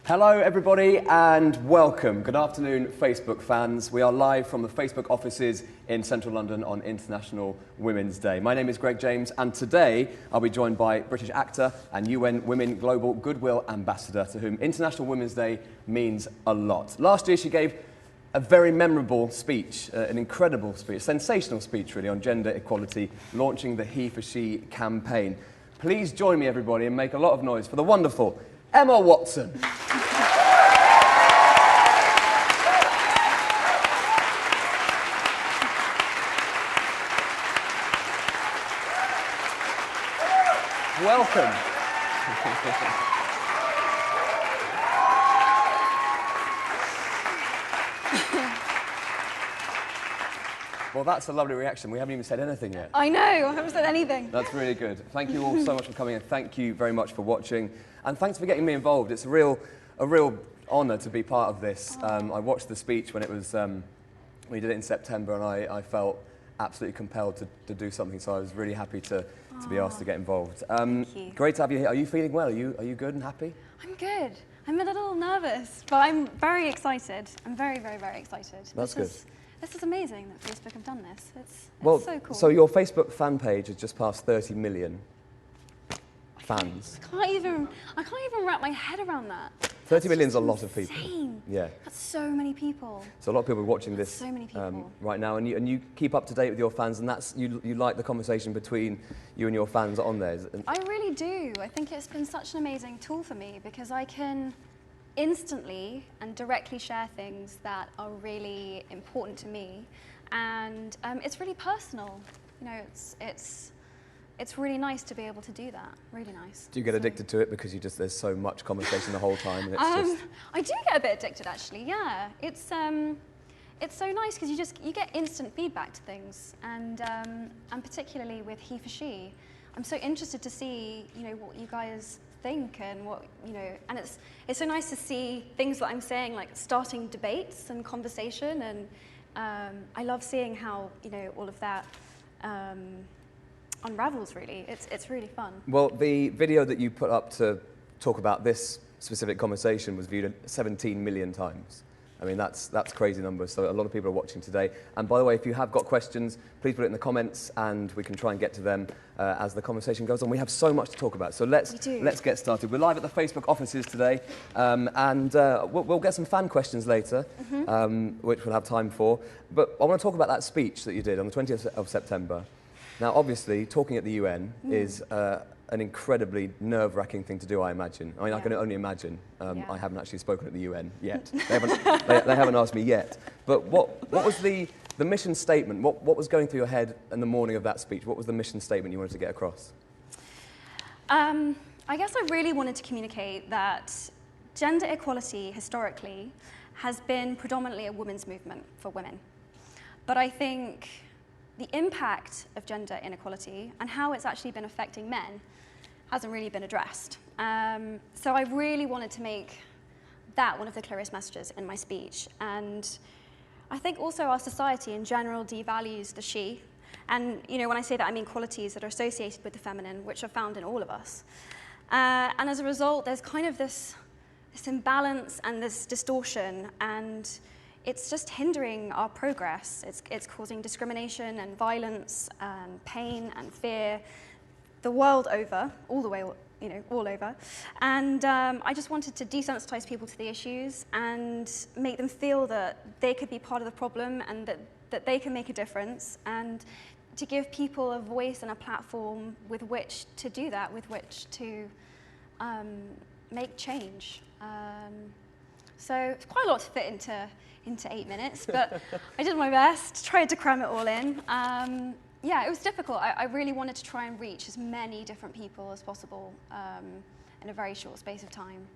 Hello everybody and welcome. Good afternoon Facebook fans. We are live from the Facebook offices in central London on International Women's Day. My name is Greg James and today I'll be joined by British actor and UN Women Global Goodwill Ambassador to whom International Women's Day means a lot. Last year she gave a very memorable speech, an incredible speech, a sensational speech really on gender equality, launching the HeForShe campaign. Please join me everybody and make a lot of noise for the wonderful Emma Watson. Welcome. Well, that's a lovely reaction. We haven't even said anything yet. I know, I haven't said anything. That's really good. Thank you all so much for coming and thank you very much for watching. And thanks for getting me involved. It's a real honour to be part of this. I watched the speech when it was, we did it in September and I felt absolutely compelled to do something, so I was really happy to be asked to get involved. Thank you. Great to have you here. Are you feeling well? Are you good and happy? I'm good. I'm a little nervous, but I'm very excited. I'm very, very, very excited. That's good. This is amazing that Facebook have done this. It's so cool. So your Facebook fan page has just passed 30 million fans. I can't even wrap my head around that. 30 million is a lot of people. Insane. Yeah. That's so many people. So a lot of people are watching this so many people. Right now, and you keep up to date with your fans, and that's you like the conversation between you and your fans on there. I really do. I think it's been such an amazing tool for me because I can instantly and directly share things that are really important to me, and it's really personal. You know, it's really nice to be able to do that. Really nice. Do you get addicted to it because there's so much conversation the whole time? And it's I do get a bit addicted actually. Yeah, it's so nice because you get instant feedback to things, and particularly with HeForShe, I'm so interested to see what you guys think and and it's so nice to see things that I'm saying like starting debates and conversation, and I love seeing how all of that unravels really. It's really fun. Well, the video that you put up to talk about this specific conversation was viewed 17 million times. I mean, that's crazy numbers, so a lot of people are watching today. And by the way, if you have got questions, please put it in the comments and we can try and get to them as the conversation goes on. We have so much to talk about, so let's get started. We're live at the Facebook offices today, and we'll get some fan questions later, which we'll have time for. But I want to talk about that speech that you did on the 20th of September. Now, obviously, talking at the UN is an incredibly nerve-wracking thing to do, I imagine. I mean, I can only imagine. I haven't actually spoken at the UN yet. They haven't asked me yet. But what was the mission statement? What was going through your head in the morning of that speech? What was the mission statement you wanted to get across? I guess I really wanted to communicate that gender equality, historically, has been predominantly a women's movement for women. But I think the impact of gender inequality and how it's actually been affecting men hasn't really been addressed. So I really wanted to make that one of the clearest messages in my speech. And I think also our society in general devalues the she. And when I say that, I mean qualities that are associated with the feminine, which are found in all of us. And as a result, there's kind of this imbalance and this distortion, and it's just hindering our progress. It's causing discrimination and violence and pain and fear the world over, all the way, all over. And I just wanted to desensitize people to the issues and make them feel that they could be part of the problem and that they can make a difference, and to give people a voice and a platform with which to do that, with which to make change. So it's quite a lot to fit into 8 minutes, but I did my best, tried to cram it all in. Yeah, it was difficult. I really wanted to try and reach as many different people as possible in a very short space of time.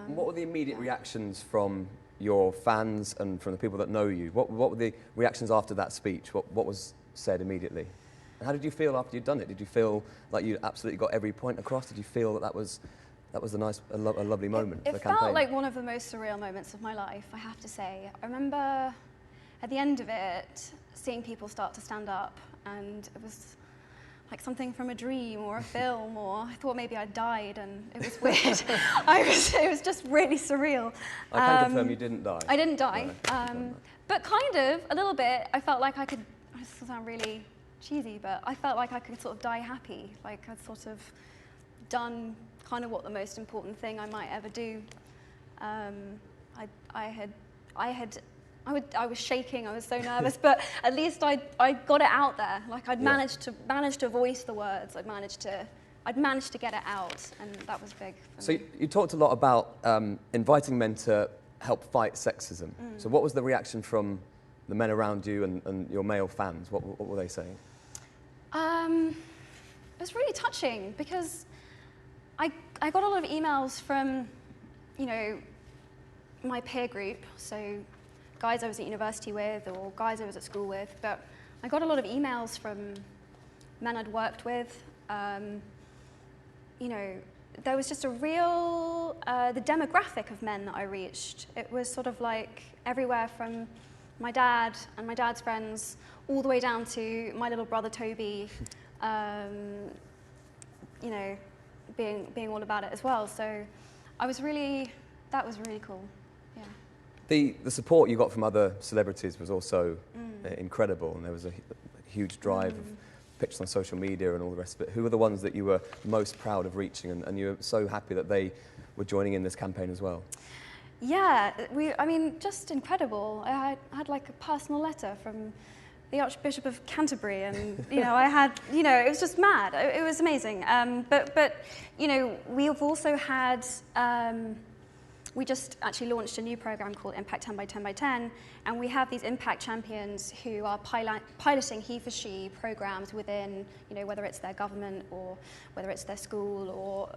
What were the immediate reactions from your fans and from the people that know you? What were the reactions after that speech? What was said immediately? And how did you feel after you'd done it? Did you feel like you absolutely got every point across? Did you feel that was a lovely moment for the campaign? It felt like one of the most surreal moments of my life, I have to say. I remember at the end of it, seeing people start to stand up, and it was like something from a dream or a film, or I thought maybe I'd died, and it was weird. It was just really surreal. I can confirm you didn't die. I didn't die, No. but kind of, a little bit. I felt like I could, this will sound really cheesy, but I felt like I could sort of die happy, like I'd sort of done kind of what the most important thing I might ever do. I was shaking, I was so nervous, but at least I got it out there. Like I'd managed to voice the words. I'd managed to get it out, and that was big for So me. you talked a lot about inviting men to help fight sexism. So what was the reaction from the men around you and your male fans? What were they saying? It was really touching because I got a lot of emails from, you know, my peer group, so guys I was at university with or guys I was at school with, but I got a lot of emails from men I'd worked with. You know, there was just a real, the demographic of men that I reached, it was sort of like everywhere from my dad and my dad's friends all the way down to my little brother Toby, you know, being all about it as well. So that was really cool. Yeah. The support you got from other celebrities was also incredible, and there was a huge drive of pictures on social media and all the rest of it. Who were the ones that you were most proud of reaching, and you were so happy that they were joining in this campaign as well? Yeah, I mean, just incredible. I had like a personal letter from the Archbishop of Canterbury, and you know, I had, you know, it was just mad. It was amazing. But you know, we've also had. We just actually launched a new program called Impact 10 by 10 by 10, and we have these impact champions who are piloting HeForShe programs within, you know, whether it's their government or whether it's their school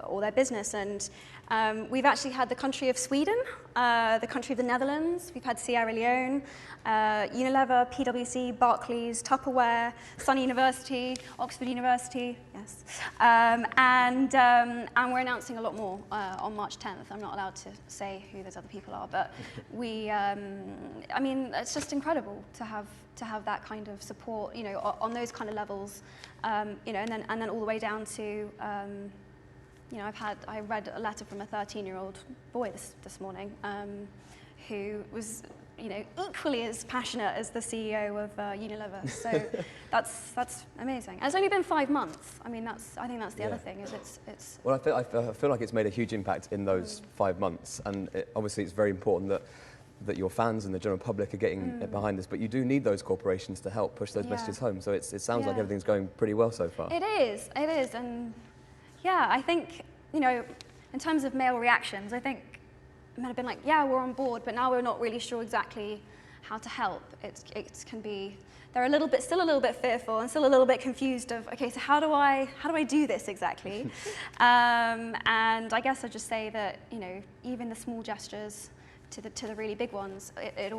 or their business. And we've actually had the country of Sweden, the country of the Netherlands, we've had Sierra Leone, Unilever, PwC, Barclays, Tupperware, Sun University, Oxford University, yes. And we're announcing a lot more on March 10th. I'm not allowed to say who those other people are, but we, I mean, it's just incredible to have that kind of support, you know, on those kind of levels, you know, and then all the way down to, you know, I read a letter from a 13-year-old boy this morning, who was, you know, equally as passionate as the CEO of Unilever. So that's amazing. And it's only been 5 months. I mean, I think that's the other thing, is it's. Well, I feel like it's made a huge impact in those 5 months, and obviously it's very important that your fans and the general public are getting behind this, but you do need those corporations to help push those messages home. So it sounds like everything's going pretty well so far. It is, and yeah, I think, you know, in terms of male reactions, I think men have been like, yeah, we're on board, but now we're not really sure exactly how to help. It can be, they're still a little bit fearful and still a little bit confused of, okay, so how do I do this exactly? And I guess I'd just say that, you know, even the small gestures to the really big ones, it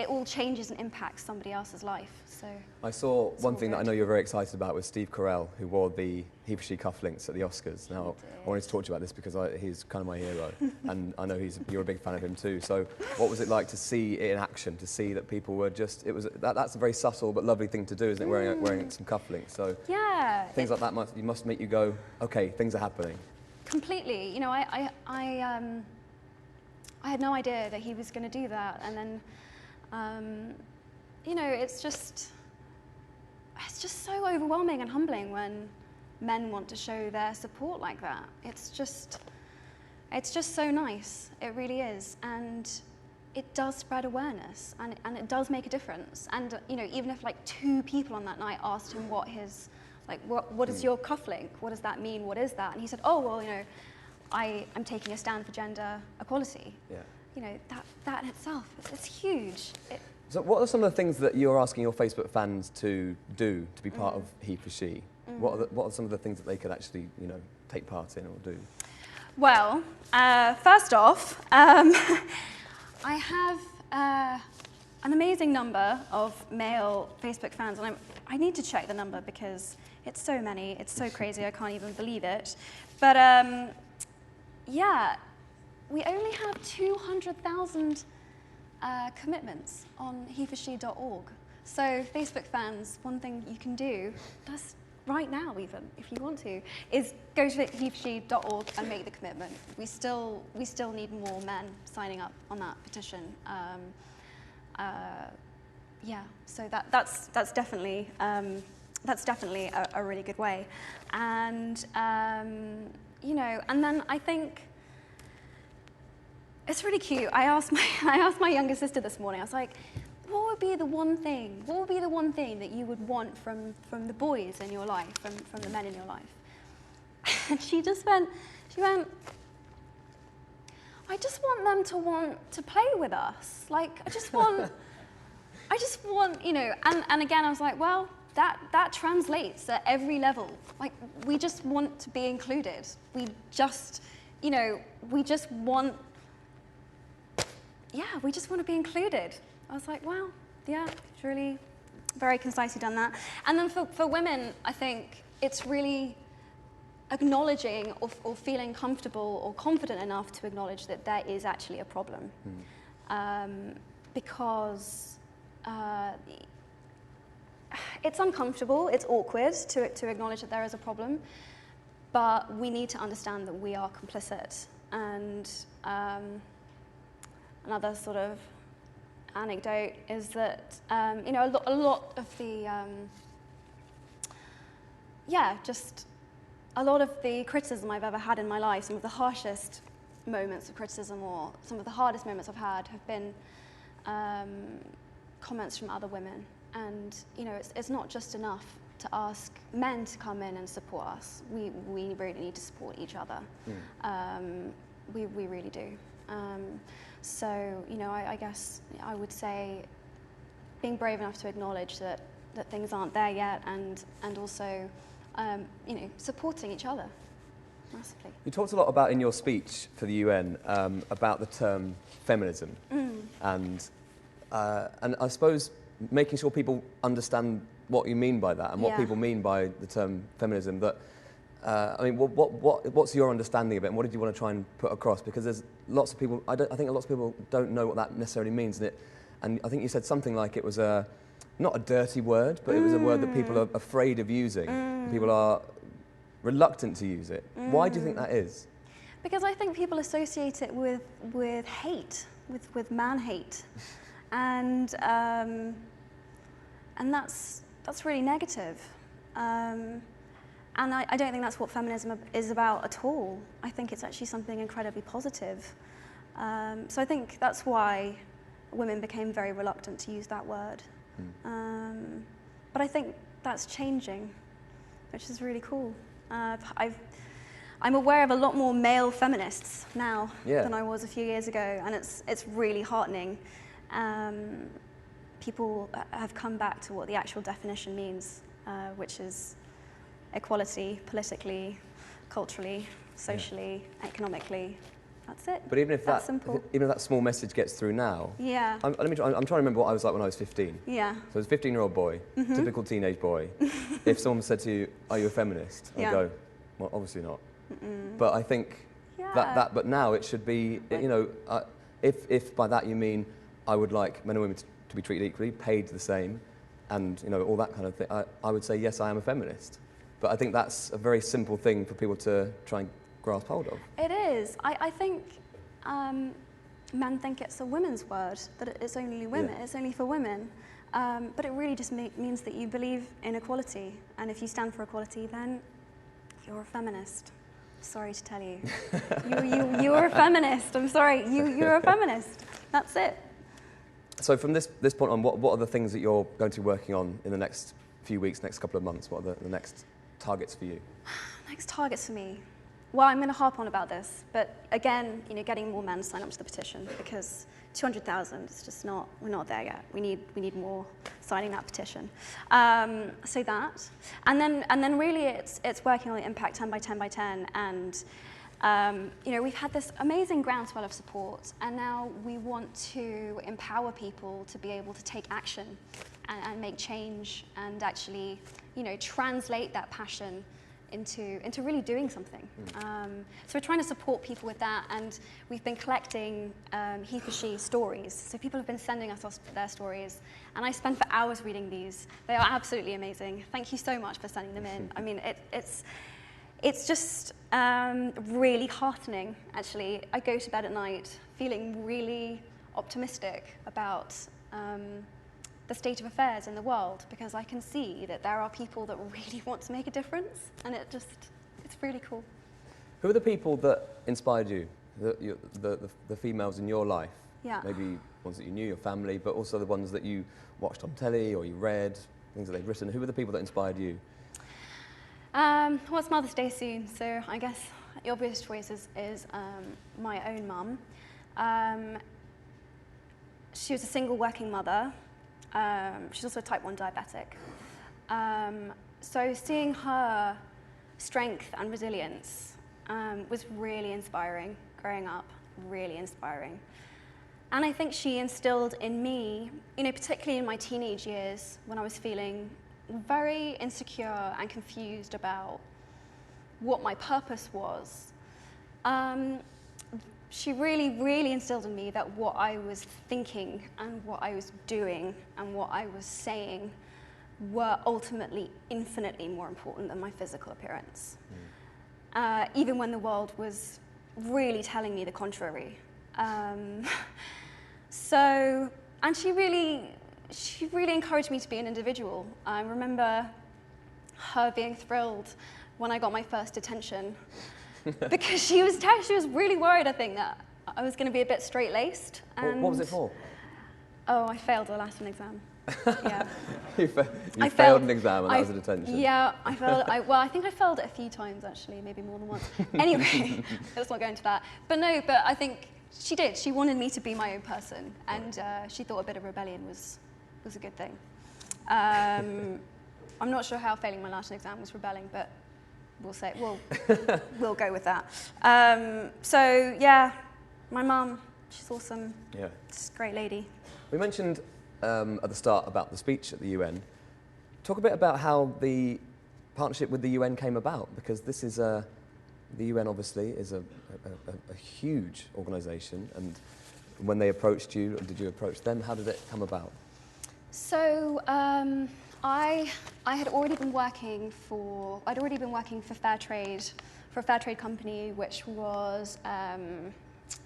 all changes and impacts somebody else's life. So I saw one thing that I know you're very excited about was Steve Carell, who wore the HeForShe cufflinks at the Oscars. Now, I wanted to talk to you about this because he's kind of my hero, and I know you're a big fan of him too. So what was it like to see it in action, to see that people were just, that's a very subtle but lovely thing to do, isn't it, wearing some cufflinks? So yeah, things like that must make you go, okay, things are happening. Completely. You know, I had no idea that he was going to do that, and then, you know, it's just so overwhelming and humbling when men want to show their support like that. It's just so nice. It really is, and it does spread awareness, and it does make a difference. And you know, even if like 2 people on that night asked him what his, like, what is your cufflink? What does that mean? What is that? And he said, oh well, you know, I'm taking a stand for gender equality. Yeah. You know, that in itself, it's huge. So what are some of the things that you're asking your Facebook fans to do to be part of HeForShe? What are some of the things that they could actually, you know, take part in or do? Well, first off, I have an amazing number of male Facebook fans, and I need to check the number because it's so many, it's so crazy, I can't even believe it. But yeah, we only have 200,000 commitments on HeForShe.org. So Facebook fans, one thing you can do, just right now even, if you want to, is go to HeForShe.org and make the commitment. We still need more men signing up on that petition. Yeah, so that's definitely a really good way. And you know, and then I think it's really cute. I asked my younger sister this morning. I was like, what would be the one thing? What would be the one thing that you would want from the boys in your life, from the men in your life? And she went, I just want them to want to play with us. Like, I just want, you know, and again, I was like, well, that translates at every level. Like, we just want to be included. We just, you know, we just want to be included. I was like, wow, yeah, it's really very concisely done that. And then for women, I think it's really acknowledging or feeling comfortable or confident enough to acknowledge that there is actually a problem. Because it's uncomfortable, it's awkward to acknowledge that there is a problem, but we need to understand that we are complicit. And another sort of anecdote is that you know, a lot of the just a lot of the criticism I've ever had in my life, some of the harshest moments of criticism or some of the hardest moments I've had have been comments from other women. And you know, it's not just enough to ask men to come in and support us. We really need to support each other. We really do. So, you know, I guess I would say being brave enough to acknowledge that things aren't there yet, and also, you know, supporting each other massively. You talked a lot about in your speech for the UN about the term feminism, and I suppose making sure people understand what you mean by that and what people mean by the term feminism. That I mean, what's your understanding of it, and what did you want to try and put across? Because there's lots of people. I think lots of people don't know what that necessarily means, and I think you said something like it was not a dirty word, but it was a word that people are afraid of using. People are reluctant to use it. Why do you think that is? Because I think people associate it with hate, with man hate, and that's really negative. And I don't think that's what feminism is about at all. I think it's actually something incredibly positive. So I think that's why women became very reluctant to use that word. But I think that's changing, which is really cool. I'm aware of a lot more male feminists now than I was a few years ago, and it's really heartening. People have come back to what the actual definition means, which is equality politically, culturally, socially, economically. That's it. But even if simple. even if that small message gets through now, I'm trying to remember what I was like when I was 15. Yeah. So I was a 15-year-old boy, typical teenage boy. If someone said to you, "Are you a feminist?" I'd go, "Well, obviously not." But I think but now it should be, you know, if by that you mean I would like men and women to be treated equally, paid the same, and you know, all that kind of thing, I would say yes, I am a feminist. But I think that's a very simple thing for people to try and grasp hold of. It is. I think men think it's a women's word, that it's only women, it's only for women. But it really just means that you believe in equality. And if you stand for equality, then you're a feminist. Sorry to tell you. You're a feminist. I'm sorry. You're a feminist. That's it. So from this point on, what are the things that you're going to be working on in the next few weeks, next couple of months? What are the next targets for you? Next targets for me. Well, I'm going to harp on about this, but again, you know, getting more men to sign up to the petition, because 200,000 is just not. We're not there yet. We need more signing that petition. So that, and then really, it's working on the impact 10 by 10 by 10, and you know, we've had this amazing groundswell of support, and now we want to empower people to be able to take action and make change, and actually, you know, translate that passion into really doing something. So we're trying to support people with that, and we've been collecting HeForShe stories. So people have been sending us their stories, and I spend for hours reading these. They are absolutely amazing. Thank you so much for sending them in. I mean, it's just really heartening, actually. I go to bed at night feeling really optimistic about the state of affairs in the world, because I can see that there are people that really want to make a difference, and it's really cool. Who are the people that inspired you, the females in your life? Yeah. Maybe ones that you knew, your family, but also the ones that you watched on telly or you read, things that they've written. Who are the people that inspired you? Well, it's Mother's Day soon, so I guess the obvious choice is my own mum. She was a single working mother. She's also a type 1 diabetic. So seeing her strength and resilience was really inspiring growing up, really inspiring. And I think she instilled in me, particularly in my teenage years when I was feeling very insecure and confused about what my purpose was. She really, really instilled in me that what I was thinking and what I was doing and what I was saying were ultimately infinitely more important than my physical appearance. Even when the world was really telling me the contrary. And she really encouraged me to be an individual. I remember her being thrilled when I got my first detention. Because she was really worried, I think, that I was going to be a bit straight-laced. What was it for? Oh, I failed the last exam. Yeah. You failed an exam and that was a detention? Yeah, I failed. I think I failed it a few times, actually, maybe more than once. Anyway, let's not go into that. But I think she did. She wanted me to be my own person, and she thought a bit of rebellion was a good thing. I'm not sure how failing my last exam was rebelling, but we'll go with that. So yeah, my mum, she's awesome. Yeah. She's a great lady. We mentioned at the start about the speech at the UN. Talk a bit about how the partnership with the UN came about, because this is the UN obviously is a huge organisation, and when they approached you, or did you approach them? How did it come about? So I had already been working for fair trade, for a fair trade company which was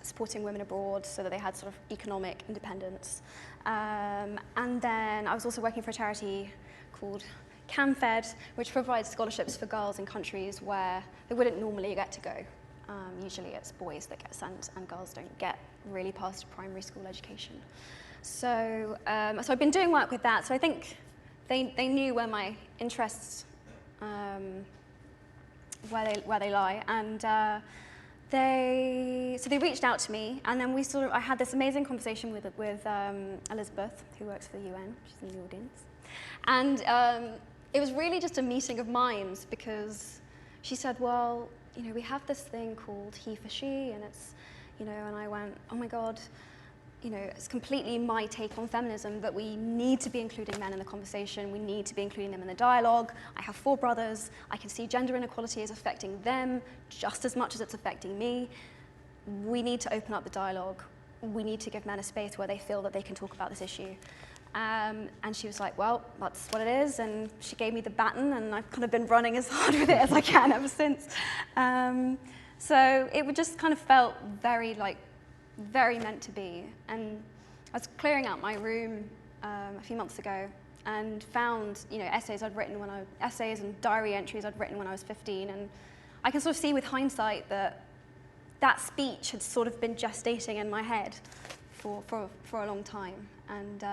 supporting women abroad so that they had sort of economic independence. And then I was also working for a charity called CamFed, which provides scholarships for girls in countries where they wouldn't normally get to go. Usually it's boys that get sent, and girls don't get really past primary school education. So I've been doing work with that. So I think they knew where my interests, where they lie, and they reached out to me, and then I had this amazing conversation with Elizabeth, who works for the UN. She's in the audience, and it was really just a meeting of minds, because she said, well, we have this thing called HeForShe, and it's, and I went, oh my God. It's completely my take on feminism, that we need to be including men in the conversation. We need to be including them in the dialogue. I have 4 brothers. I can see gender inequality is affecting them just as much as it's affecting me. We need to open up the dialogue. We need to give men a space where they feel that they can talk about this issue. And she was like, well, that's what it is. And she gave me the baton, and I've kind of been running as hard with it as I can ever since. So it just kind of felt very meant to be. And I was clearing out my room a few months ago and found essays and diary entries I'd written when I was 15, and I can sort of see with hindsight that speech had sort of been gestating in my head for a long time. And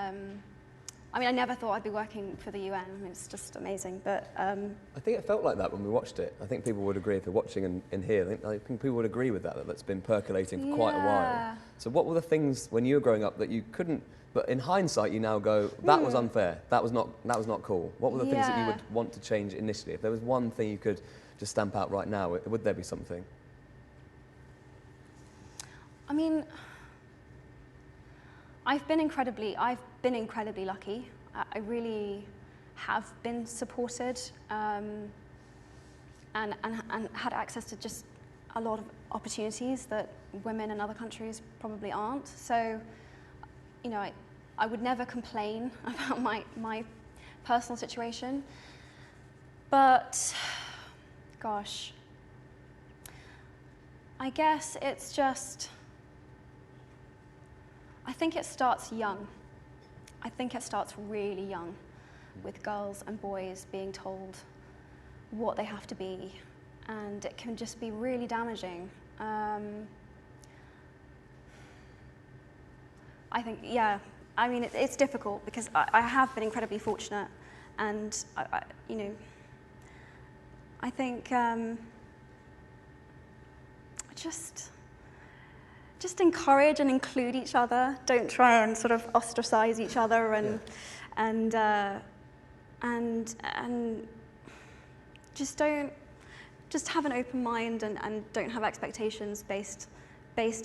I never thought I'd be working for the UN. It's just amazing. But I think it felt like that when we watched it. I think people would agree, if they're watching in here, I think people would agree with that's been percolating for quite a while. So what were the things when you were growing up that you couldn't, but in hindsight you now go, that was unfair, that was not cool? What were the things that you would want to change initially? If there was one thing you could just stamp out right now, would there be something? I've been incredibly lucky. I really have been supported. and had access to just a lot of opportunities that women in other countries probably aren't. So, you know, I would never complain about my personal situation. But, gosh, I guess it's just, I think it starts young. I think it starts really young, with girls and boys being told what they have to be, and it can just be really damaging. I think, yeah, I mean, it's difficult because I have been incredibly fortunate, and you know, I think just encourage and include each other. Don't try and sort of ostracize each other and just have an open mind and don't have expectations based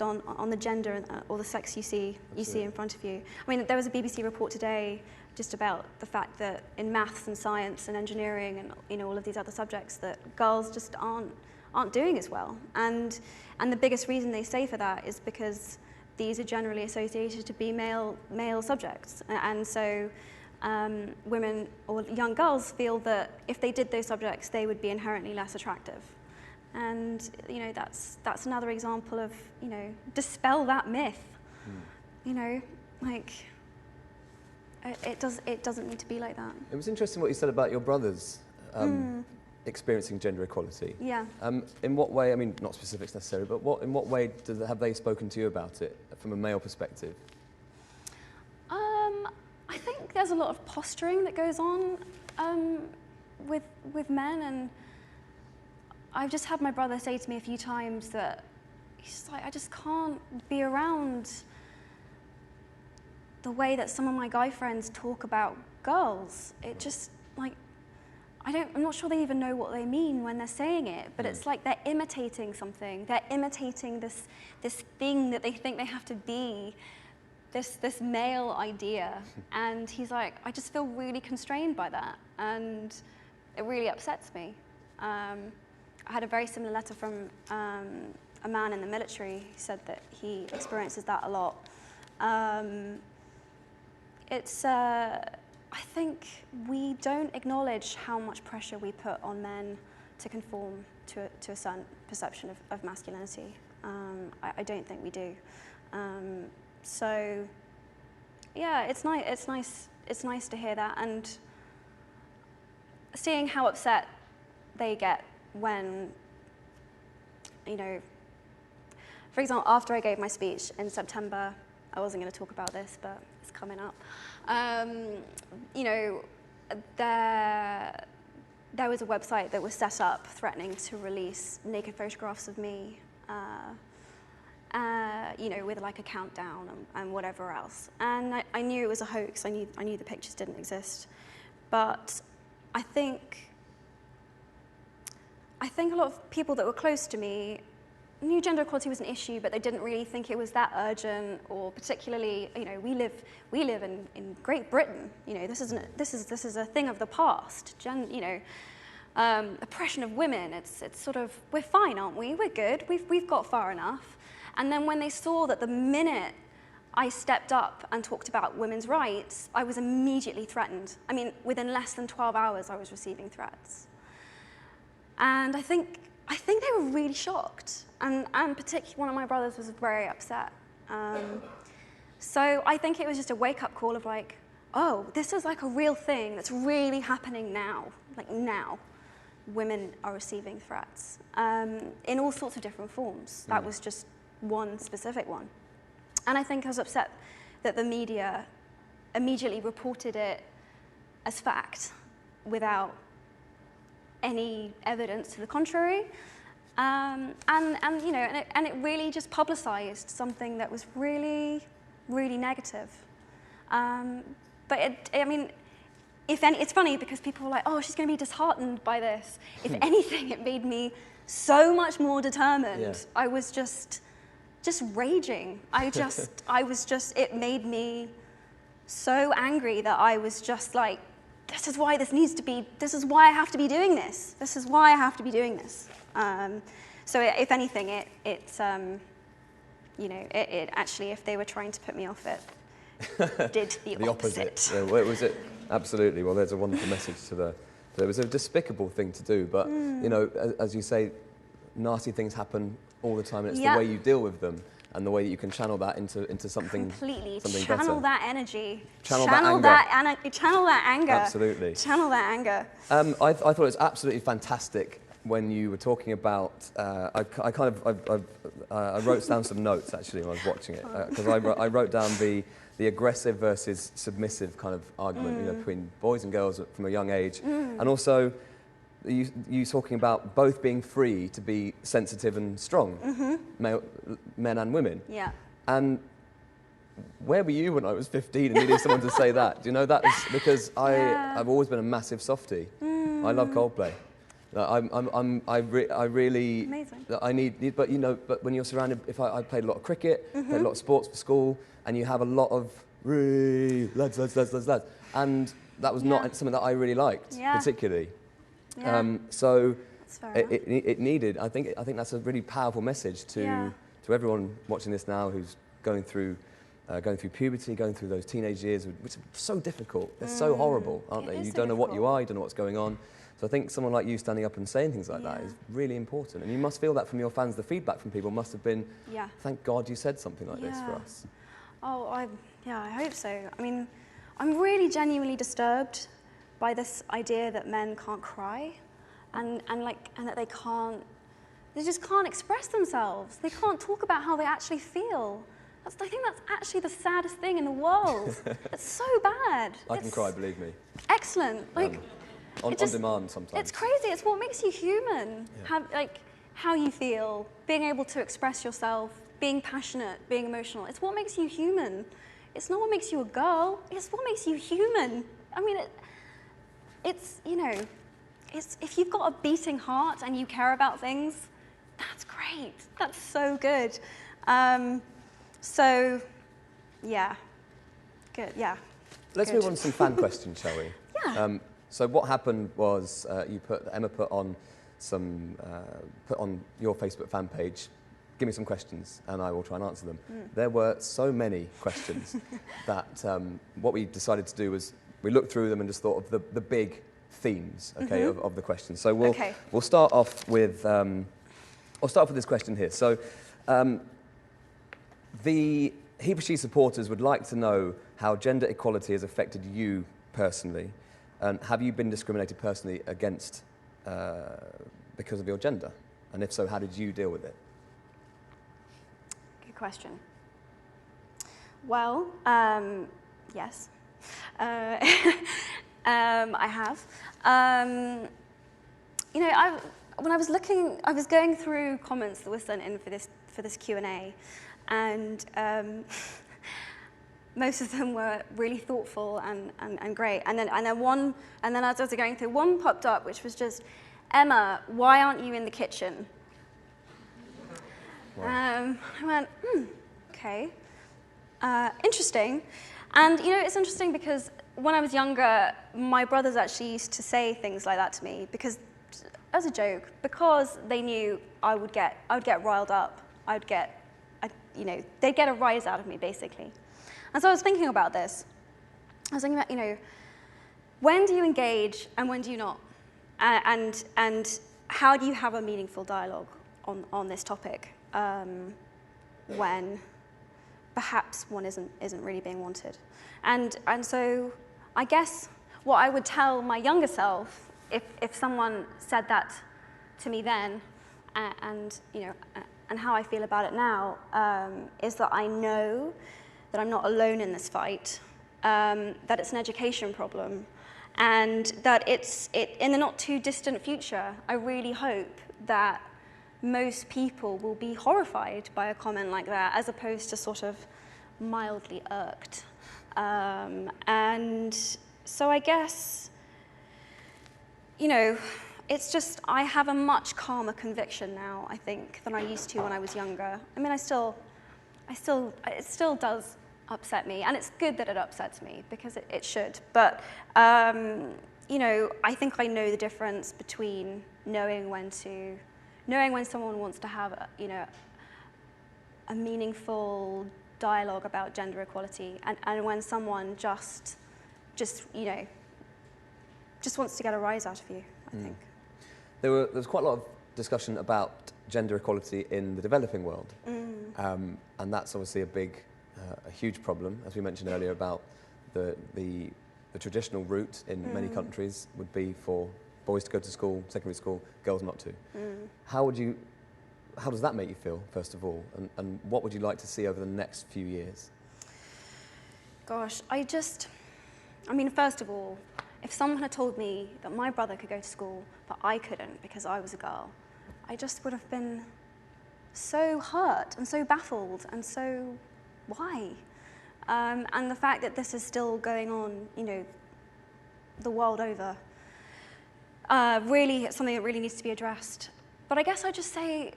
on the gender or the sex you see in front of you. I mean, there was a BBC report today just about the fact that in maths and science and engineering and, you know, all of these other subjects, that girls just aren't doing as well. And the biggest reason they say for that is because these are generally associated to be male subjects. And so women or young girls feel that if they did those subjects, they would be inherently less attractive. And, you know, that's another example of, you know, dispel that myth. You know, like, it doesn't need to be like that. It was interesting what you said about your brothers experiencing gender equality. Yeah. In what way, I mean, not specifics necessarily, but in what way have they spoken to you about it from a male perspective? I think there's a lot of posturing that goes on with men, and I've just had my brother say to me a few times that he's like, I just can't be around the way that some of my guy friends talk about girls. It just, like, I'm not sure they even know what they mean when they're saying it, but it's like they're imitating something. They're imitating this thing that they think they have to be, this male idea. And he's like, I just feel really constrained by that, and it really upsets me. I had a very similar letter from a man in the military who said that he experiences that a lot. I think we don't acknowledge how much pressure we put on men to conform to a certain perception of masculinity. I don't think we do. So, yeah, it's nice to hear that, and seeing how upset they get when, you know, for example, after I gave my speech in September, I wasn't going to talk about this, but it's coming up. You know, there was a website that was set up threatening to release naked photographs of me, you know, with like a countdown and whatever else. And I knew it was a hoax. I knew the pictures didn't exist. But I think a lot of people that were close to me knew gender equality was an issue, but they didn't really think it was that urgent, or particularly, you know, we live in Great Britain. You know, this is a thing of the past. You know, oppression of women. It's sort of, we're fine, aren't we? We're good. We've got far enough. And then when they saw that the minute I stepped up and talked about women's rights, I was immediately threatened. I mean, within less than 12 hours, I was receiving threats. And I think they were really shocked, and particularly one of my brothers was very upset. So I think it was just a wake-up call of like, oh, this is like a real thing that's really happening now. Like now, women are receiving threats in all sorts of different forms. That was just one specific one. And I think I was upset that the media immediately reported it as fact without any evidence to the contrary, and you know, and it really just publicized something that was really, really negative. But I mean, it's funny because people were like, "Oh, she's going to be disheartened by this." If anything, it made me so much more determined. Yeah. I was just raging. It made me so angry that I was just like, this is why this needs to be, this is why I have to be doing this. This is why I have to be doing this. So if anything, it actually, if they were trying to put me off, it did the opposite. Yeah, well, was it? Absolutely. Well, there's a wonderful message to it was a despicable thing to do, but you know, as you say, nasty things happen all the time, and it's the way you deal with them and the way that you can channel that into something completely something channel better. that energy, channel that anger. Absolutely. Channel that anger. I thought it was absolutely fantastic when you were talking about. I wrote down some notes actually when I was watching it, because I wrote down the aggressive versus submissive kind of argument, you know, between boys and girls from a young age, and also you talking about both being free to be sensitive and strong, men and women. Yeah. And where were you when I was 15 and needed someone to say that? Do you know, that is because I've always been a massive softie. I love Coldplay. I really. Amazing. I need, but you know, but when you're surrounded, I played a lot of cricket, played a lot of sports for school, and you have a lot of lads, and that was not something that I really liked particularly. Yeah. So That's fair it needed. I think that's a really powerful message to everyone watching this now who's going through puberty, going through those teenage years, which are so difficult. They're so horrible, aren't they? You don't know what you are, you don't know what's going on. So I think someone like you standing up and saying things like that is really important. And you must feel that from your fans. The feedback from people must have been, thank God you said something like this for us. Oh, I hope so. I mean, I'm really genuinely disturbed by this idea that men can't cry and that they just can't express themselves. They can't talk about how they actually feel. I think that's actually the saddest thing in the world. It's so bad. I can cry, believe me. Excellent. On demand sometimes. It's crazy. It's what makes you human. How you feel, being able to express yourself, being passionate, being emotional. It's what makes you human. It's not what makes you a girl. It's what makes you human. I mean, it's if you've got a beating heart and you care about things, that's great. That's so good. So, yeah, good. Yeah. Let's move on to some fan questions, shall we? Yeah. So what happened was Emma put on your Facebook fan page, give me some questions and I will try and answer them. There were so many questions that what we decided to do was we looked through them and just thought of the big themes, of the questions. So we'll start off with I'll start off with this question here. So the HeForShe supporters would like to know how gender equality has affected you personally. And have you been discriminated personally against because of your gender? And if so, how did you deal with it? Good question. Well, yes. I have. When I was looking, I was going through comments that were sent in for this Q&A, and most of them were really thoughtful and great. And then as I was going through, one popped up which was just, Emma, why aren't you in the kitchen? Wow. I went, okay, interesting. And it's interesting because when I was younger, my brothers actually used to say things like that to me because, as a joke, because they knew I would get riled up. they'd get a rise out of me basically. And so I was thinking about this. I was thinking about, when do you engage and when do you not? And how do you have a meaningful dialogue on this topic when perhaps one isn't really being wanted? And so I guess what I would tell my younger self if someone said that to me then, and how I feel about it now, is that I know that I'm not alone in this fight, that it's an education problem, and that in the not too distant future, I really hope that most people will be horrified by a comment like that, as opposed to sort of mildly irked. And so I guess, it's just, I have a much calmer conviction now, I think, than I used to when I was younger. I mean, it still does upset me, and it's good that it upsets me because it should. But you know, I think I know the difference between knowing when someone wants to have a meaningful dialogue about gender equality, and when someone just wants to get a rise out of you, I think. There was quite a lot of discussion about gender equality in the developing world. And that's obviously a huge problem, as we mentioned earlier, about the traditional route in many countries would be for boys to go to school, secondary school, girls not to. How does that make you feel, first of all? And what would you like to see over the next few years? Gosh, I mean, first of all, if someone had told me that my brother could go to school, but I couldn't because I was a girl, I just would have been so hurt and so baffled and so, why? And the fact that this is still going on, you know, the world over, really, it's something that really needs to be addressed. But I guess I just say,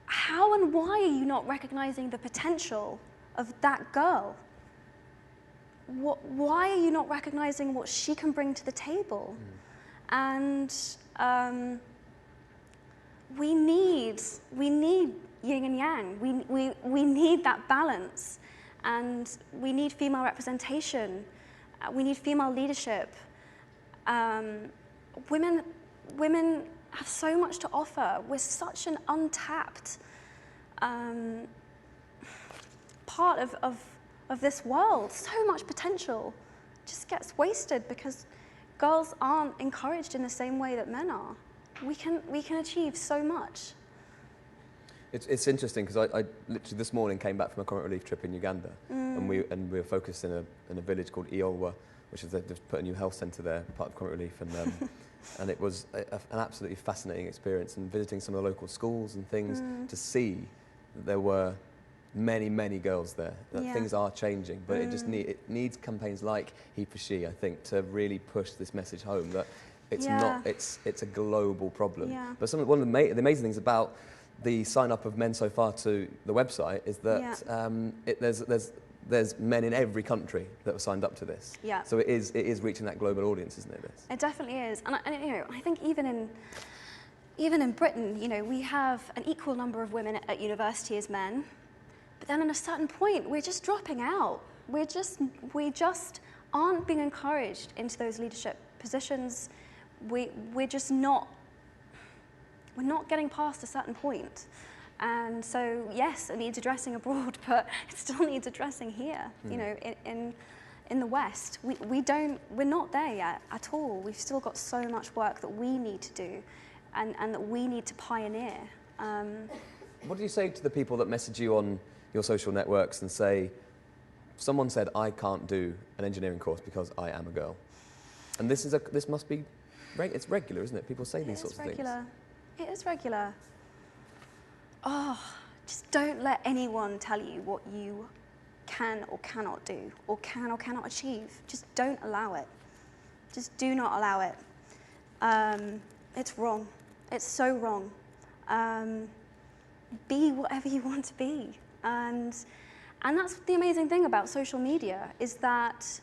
how and why are you not recognizing the potential of that girl? Why are you not recognizing what she can bring to the table? And we need yin and yang. We need that balance, and we need female representation. We need female leadership. Women have so much to offer. We're such an untapped part of this world. So much potential just gets wasted because girls aren't encouraged in the same way that men are. We can achieve so much. It's interesting because I literally this morning came back from a comic relief trip in Uganda, and we were focused in a village called Iolwa, which is they've put a new health centre there, part of comic relief, and it was an absolutely fascinating experience. And visiting some of the local schools and things to see that there were many girls there. That things are changing, but it needs campaigns like HeForShe, I think, to really push this message home that it's not it's a global problem. But one of the amazing things about the sign up of men so far to the website is that there's men in every country that have signed up to this. So it is reaching that global audience, isn't it? This? It definitely is, and you know, I think even in Britain, you know, we have an equal number of women at university as men, but then at a certain point, we're just dropping out. We just aren't being encouraged into those leadership positions. We're just not. We're not getting past a certain point. And so, yes, it needs addressing abroad, but it still needs addressing here, you know, in the West. We're not there yet at all. We've still got so much work that we need to do and that we need to pioneer. What do you say to the people that message you on your social networks and say, someone said, I can't do an engineering course because I am a girl? And this must be, it's regular, isn't it? People say these sorts of things. It is regular. Oh, just don't let anyone tell you what you can or cannot do, or can or cannot achieve. Just don't allow it. Just do not allow it. It's wrong. It's so wrong. Be whatever you want to be. And that's the amazing thing about social media, is that,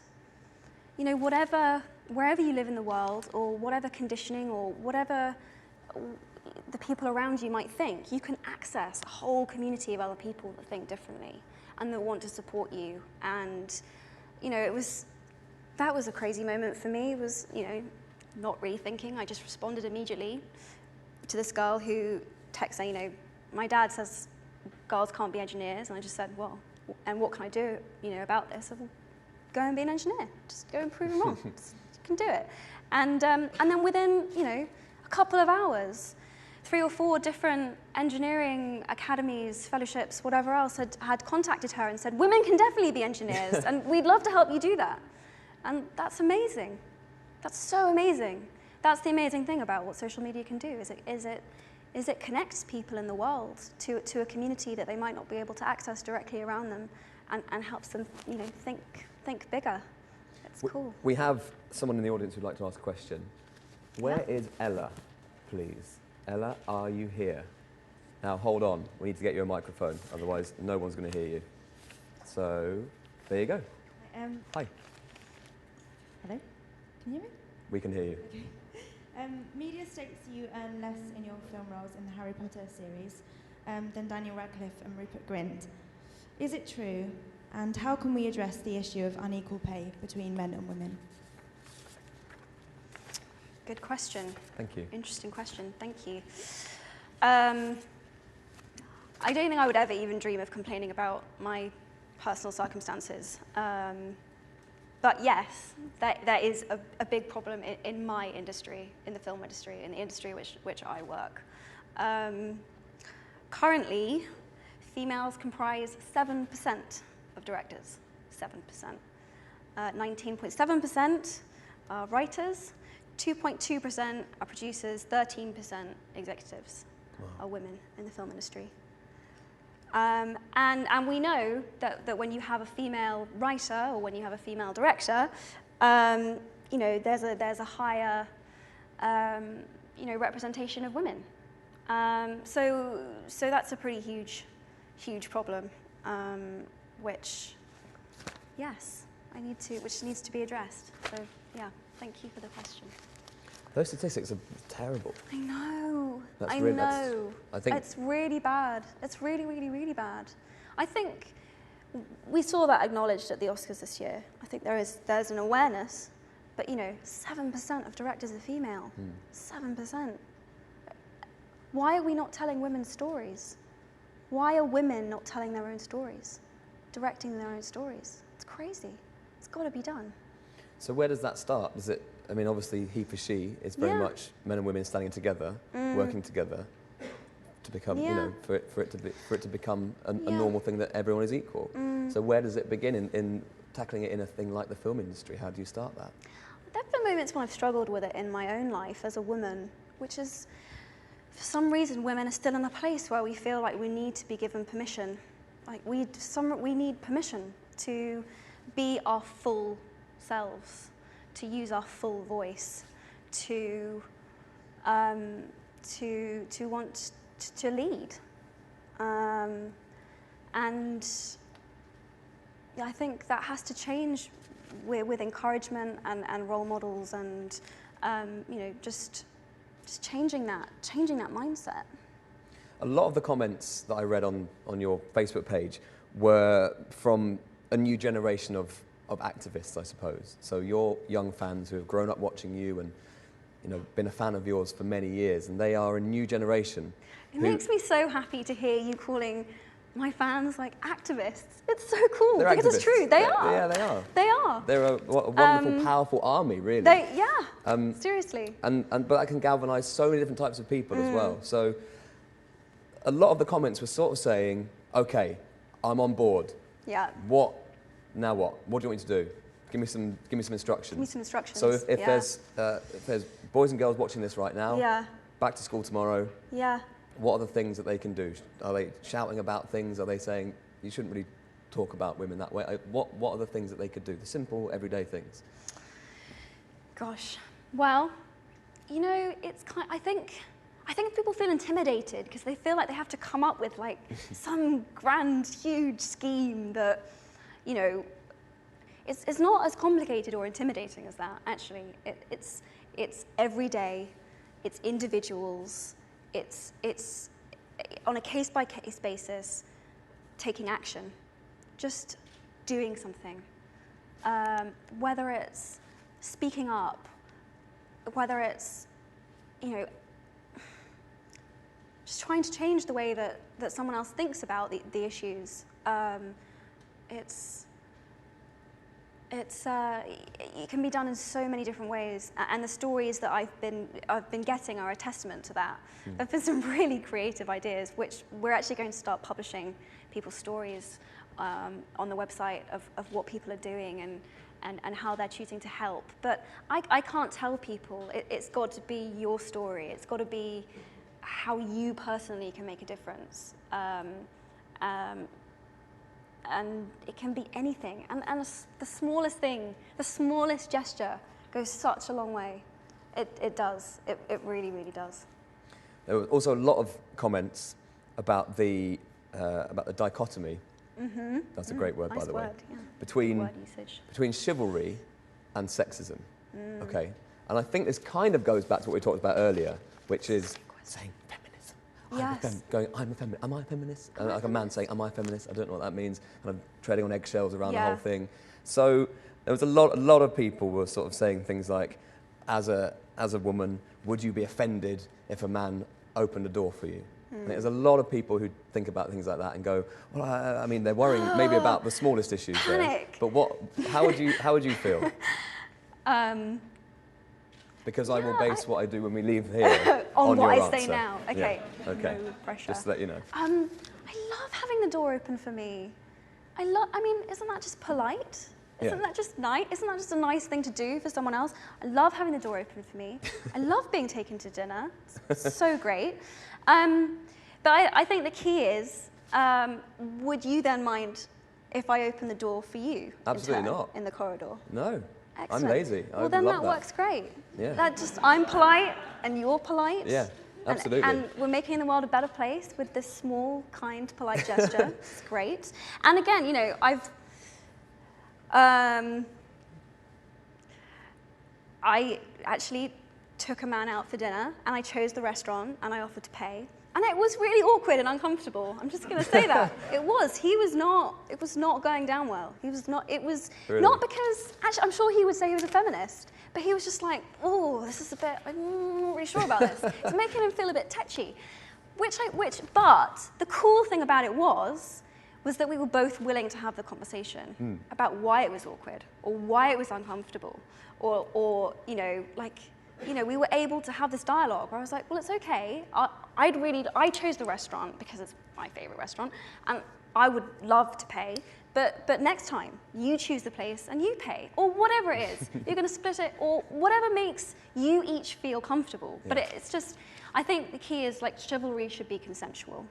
you know, wherever you live in the world, or whatever conditioning, or whatever the people around you might think, you can access a whole community of other people that think differently and that want to support you. And, you know, that was a crazy moment for me. It was, you know, not really thinking. I just responded immediately to this girl who texted, you know, my dad says girls can't be engineers, and I just said, well, and what can I do, you know, about this? I said, well, go and be an engineer. Just go and prove them wrong. You can do it. And then within, you know, a couple of hours, 3 or 4 different engineering academies, fellowships, whatever else had contacted her and said, women can definitely be engineers, and we'd love to help you do that. And that's amazing. That's so amazing. That's the amazing thing about what social media can do, is it connects people in the world to a community that they might not be able to access directly around them, and helps them, you know, think bigger. It's cool. We have someone in the audience who'd like to ask a question. Where is Ella, please? Ella, are you here? Now hold on, we need to get you a microphone, otherwise no one's going to hear you. So, There you go. Hi. Hello? Can you hear me? We can hear you. Okay. Media states you earn less in your film roles in the Harry Potter series than Daniel Radcliffe and Rupert Grint. Is it true? And how can we address the issue of unequal pay between men and women? Good question. Thank you. Interesting question. Thank you. I don't think I would ever even dream of complaining about my personal circumstances. But yes, there is a big problem in my industry, in the film industry, in the industry which I work. Currently, females comprise 7% of directors, 7%. 19.7% are writers, 2.2% are producers, 13% executives are women in the film industry. And we know that when you have a female writer or when you have a female director, you know, there's a higher, you know, representation of women. So that's a pretty huge problem, which, yes, which needs to be addressed. So yeah, thank you for the question. Those statistics are terrible. I know. That's I really, know. I think It's really bad. It's really, really, really bad. I think we saw that acknowledged at the Oscars this year. I think there's an awareness, but you know, 7% of directors are female. 7%. Why are we not telling women's stories? Why are women not telling their own stories, directing their own stories? It's crazy. It's got to be done. So where does that start? Does it? I mean, obviously, HeForShe is very much men and women standing together, working together, to become, you know, for it to become a normal thing that everyone is equal. So where does it begin in tackling it in a thing like the film industry? How do you start that? There have been moments when I've struggled with it in my own life as a woman, which is, for some reason, women are still in a place where we feel like we need to be given permission. Like we need permission to be our full selves, to use our full voice, to want to lead, and I think that has to change with encouragement and role models, and you know, just changing that mindset. A lot of the comments that I read on your Facebook page were from a new generation of activists, I suppose. So your young fans who have grown up watching you and, you know, been a fan of yours for many years, and they are a new generation. It makes me so happy to hear you calling my fans like activists. It's so cool because activists. It's true. They are. Yeah, they are. They are. They're a wonderful, powerful army, really. Seriously. But that can galvanise so many different types of people as well. So a lot of the comments were sort of saying, "Okay, I'm on board. Yeah. Now what? What do you want me to do? Give me some instructions." Give me some instructions. So if there's boys and girls watching this right now, back to school tomorrow, what are the things that they can do? Are they shouting about things? Are they saying you shouldn't really talk about women that way? What are the things that they could do? The simple, everyday things. Gosh. Well, you know, I think people feel intimidated because they feel like they have to come up with like some grand, huge scheme that, you know, it's not as complicated or intimidating as that. Actually, it's everyday, it's individuals, it's on a case-by-case basis, taking action, just doing something. Whether it's speaking up, whether it's, you know, just trying to change the way that someone else thinks about the issues. It can be done in so many different ways, and the stories that I've been getting are a testament to that. There've been some really creative ideas, which we're actually going to start publishing people's stories on the website of what people are doing and how they're choosing to help. But I can't tell people. It's got to be your story. It's got to be how you personally can make a difference. And it can be anything. And the smallest thing, the smallest gesture goes such a long way. It does. It really, really does. There were also a lot of comments about the dichotomy That's a great word, Nice by the way. word, yeah. Between Word usage. between chivalry and sexism. Okay, and I think this kind of goes back to what we talked about earlier, which is saying feminism. Yes. I'm a feminist. Am I a feminist? Like a man saying, "Am I a feminist?" I don't know what that means. Kind of treading on eggshells around the whole thing. So there was a lot of people were sort of saying things like, as a woman, would you be offended if a man opened a door for you? And there's a lot of people who think about things like that and go, well, I mean, they're worrying maybe about the smallest issues there. But how would you feel? Because I will base what I do when we leave here on what your I say answer. now. Okay. Yeah. Okay. No pressure. Just to let you know. I love having the door open for me. I mean, isn't that just polite? Isn't that just nice? Isn't that just a nice thing to do for someone else? I love having the door open for me. I love being taken to dinner. It's so great. But I think the key is, would you then mind if I open the door for you? Absolutely not. In the corridor. No. Excellent. I'm lazy. I Well, then love that works great. Yeah. I'm polite and you're polite. Yeah, absolutely. And we're making the world a better place with this small, kind, polite gesture. It's great. And again, you know, I actually took a man out for dinner and I chose the restaurant and I offered to pay. And it was really awkward and uncomfortable. I'm just going to say that. It was not going down well. Really? Not because, actually, I'm sure he would say he was a feminist, but he was just like, oh, this is a bit, I'm not really sure about this. It's making him feel a bit touchy. But the cool thing about it was that we were both willing to have the conversation about why it was awkward or why it was uncomfortable or you know, like, you know, we were able to have this dialogue where I was like, well, it's okay. I chose the restaurant because it's my favorite restaurant and I would love to pay, but next time you choose the place and you pay or whatever it is, you're going to split it or whatever makes you each feel comfortable. Yeah. But it's just, I think the key is like chivalry should be consensual.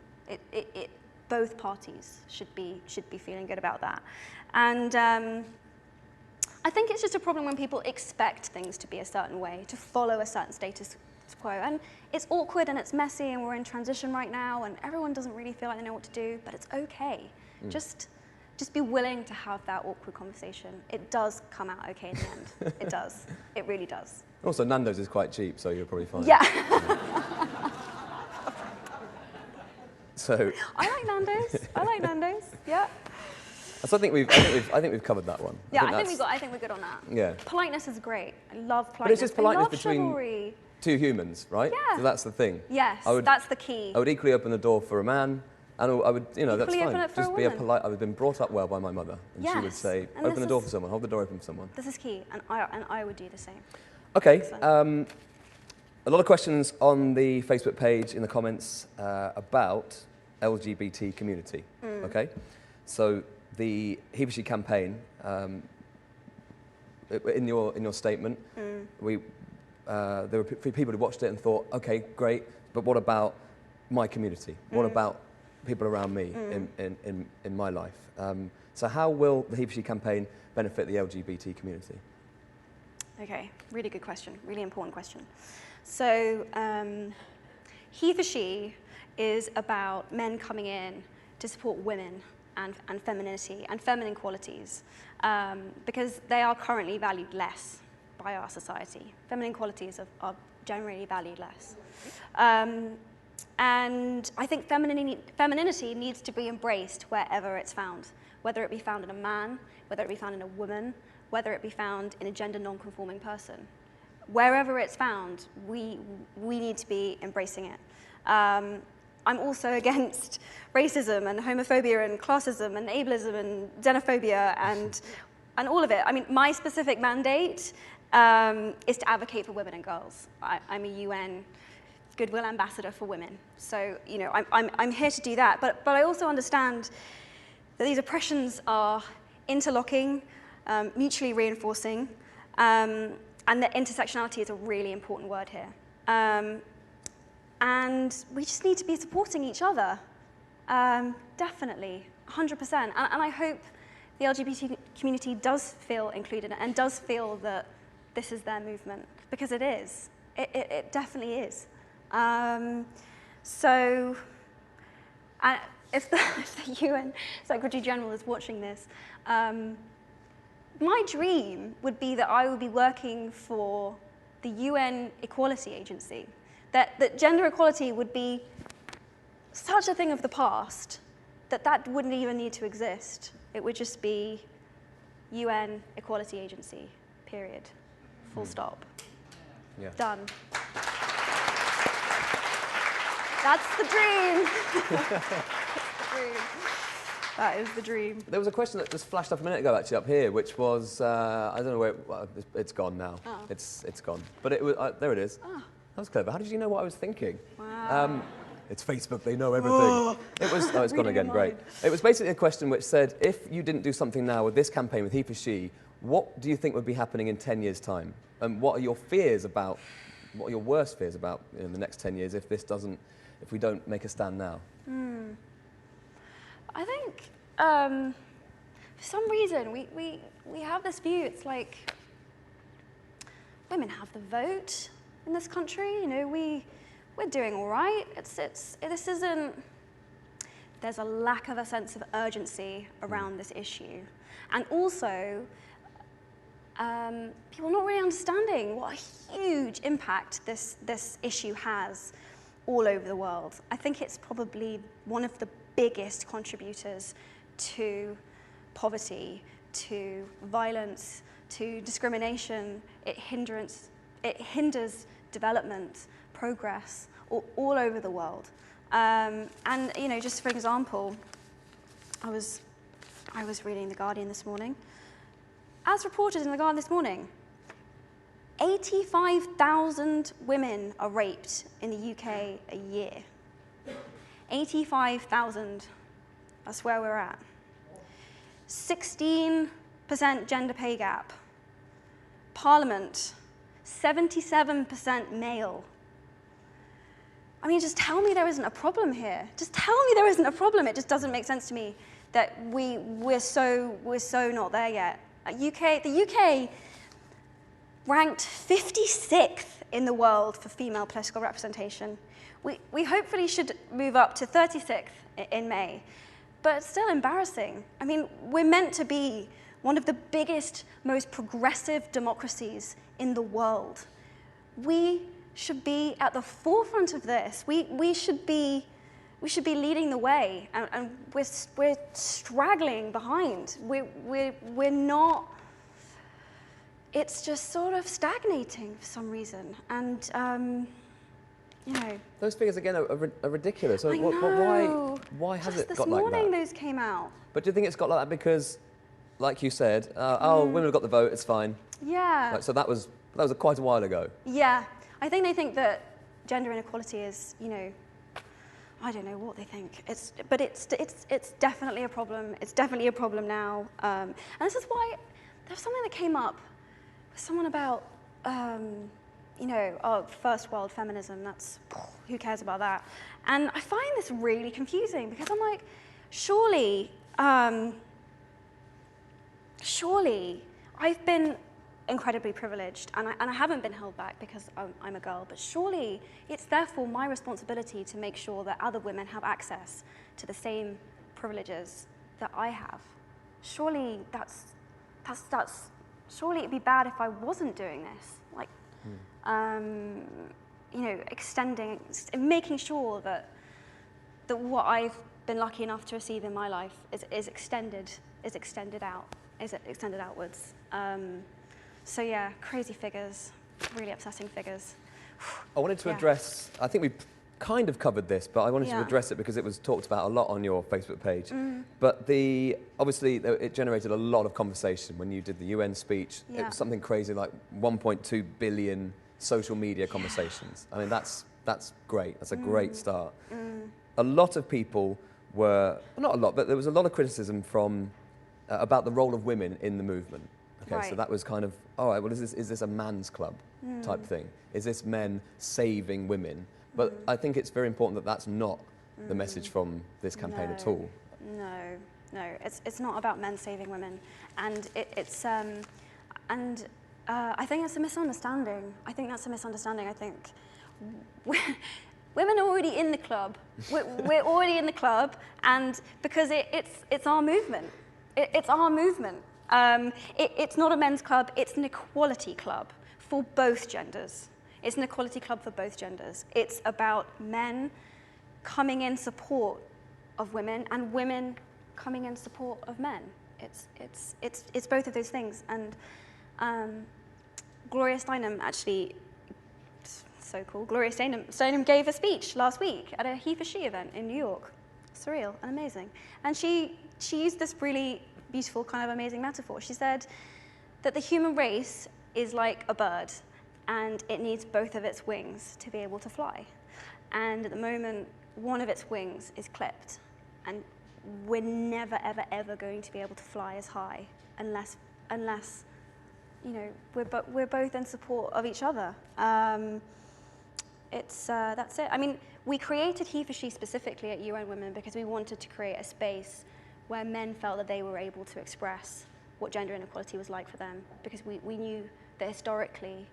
Both parties should be feeling good about that. And I think it's just a problem when people expect things to be a certain way, to follow a certain status quo. And it's awkward and it's messy and we're in transition right now and everyone doesn't really feel like they know what to do, but it's okay. Just be willing to have that awkward conversation. It does come out okay in the end. It does. It really does. Also, Nando's is quite cheap, so you're probably fine. Yeah. So I like Nando's. Yeah. So I think we've covered that one. Yeah, I think we're good on that. Yeah. Politeness is great. I love politeness. But it's just politeness between chivalry. Two humans, right? Yeah. So that's the thing. Yes, that's the key. I would equally open the door for a man, and I would, you know, Equally that's open fine. it for Just a be a woman. polite. I've been brought up well by my mother, and she would say, And "Open the door for someone. Hold the door open for someone." This is key, and I would do the same. Okay. A lot of questions on the Facebook page in the comments about LGBT community. Okay, so the HeForShe campaign, in your statement, there were people who watched it and thought, okay, great, but what about my community? What about people around me in my life? So how will the HeForShe campaign benefit the LGBT community? Okay, really good question, really important question. So HeForShe is about men coming in to support women and femininity and feminine qualities because they are currently valued less by our society. Feminine qualities are generally valued less. And I think femininity needs to be embraced wherever it's found, whether it be found in a man, whether it be found in a woman, whether it be found in a gender non-conforming person. Wherever it's found, we need to be embracing it. I'm also against racism and homophobia and classism and ableism and xenophobia and all of it. I mean, my specific mandate is to advocate for women and girls. I'm a UN Goodwill Ambassador for Women. So, you know, I'm here to do that. But I also understand that these oppressions are interlocking, mutually reinforcing, and that intersectionality is a really important word here. And we just need to be supporting each other, definitely, 100%. And I hope the LGBT community does feel included and does feel that this is their movement, because it is. It definitely is. So if the UN Secretary General is watching this, my dream would be that I would be working for the UN Equality Agency, that gender equality would be such a thing of the past that wouldn't even need to exist. It would just be UN Equality Agency, period. Full stop. Yeah. Done. That's the dream. That is the dream. There was a question that just flashed up a minute ago, actually, up here, which was, I don't know where, well, it's gone now. Oh. It's gone. But it was, there it is. Oh. That was clever. How did you know what I was thinking? Wow. It's Facebook, they know everything. It was, oh, it's gone again, great. It was basically a question which said, if you didn't do something now with this campaign with HeForShe, what do you think would be happening in 10 years' time? And what are your fears about, what are your worst fears about in the next 10 years if we don't make a stand now? I think for some reason we have this view, it's like women have the vote in this country, you know, we're doing all right. This isn't, there's a lack of a sense of urgency around this issue. And also, people not really understanding what a huge impact this issue has all over the world. I think it's probably one of the biggest contributors to poverty, to violence, to discrimination. It hinders development, progress, all over the world. And you know, just for example, I was reading The Guardian this morning. As reported in The Guardian this morning, 85,000 women are raped in the UK a year. 85,000, that's where we're at. 16% gender pay gap. Parliament, 77% male. I mean, just tell me there isn't a problem here. Just tell me there isn't a problem. It just doesn't make sense to me that we're so not there yet. The UK ranked 56th in the world for female political representation. We hopefully should move up to 36th in May, but it's still embarrassing. I mean, we're meant to be one of the biggest, most progressive democracies in the world. We should be at the forefront of this. We should be leading the way, and we're straggling behind. We're not. It's just sort of stagnating for some reason, and you know. Those figures again are ridiculous. So I know. Why has just it got like that? This morning those came out. But do you think it's got like that because, like you said, oh, women have got the vote, it's fine. Yeah. Like, so that was quite a while ago. Yeah, I think they think that gender inequality is, you know, I don't know what they think. It's definitely a problem. It's definitely a problem now. And this is why there's something that came up with someone about, you know, first world feminism. That's, who cares about that? And I find this really confusing because I'm like, surely I've been incredibly privileged, and I haven't been held back because I'm a girl, but surely it's therefore my responsibility to make sure that other women have access to the same privileges that I have. Surely surely it'd be bad if I wasn't doing this. Like, you know, making sure that what I've been lucky enough to receive in my life is extended outwards. So yeah, crazy figures, really upsetting figures. I wanted to address, I think we kind of covered this, but I wanted to address it because it was talked about a lot on your Facebook page. But obviously it generated a lot of conversation when you did the UN speech. It was something crazy like 1.2 billion social media conversations. I mean, that's great. That's a great start. A lot of people not a lot, but there was a lot of criticism from about the role of women in the movement. Okay, so that was kind of, all right, well, is this a man's club type thing? Is this men saving women? But I think it's very important that that's not the message from this campaign at all. No, it's not about men saving women, and I think it's a misunderstanding. I think that's a misunderstanding. I think Women are already in the club. We're already in the club, and because it's our movement. It's our movement. It's not a men's club, it's an equality club for both genders. It's an equality club for both genders. It's about men coming in support of women and women coming in support of men. It's both of those things. And Gloria Steinem actually, so cool, Gloria Steinem gave a speech last week at a HeForShe event in New York. Surreal and amazing. And she used this really beautiful kind of amazing metaphor. She said that the human race is like a bird and it needs both of its wings to be able to fly. And at the moment, one of its wings is clipped, and we're never, ever, ever going to be able to fly as high unless you know, we're both in support of each other. That's it. I mean, we created HeForShe specifically at UN Women because we wanted to create a space where men felt that they were able to express what gender inequality was like for them, because we knew that historically,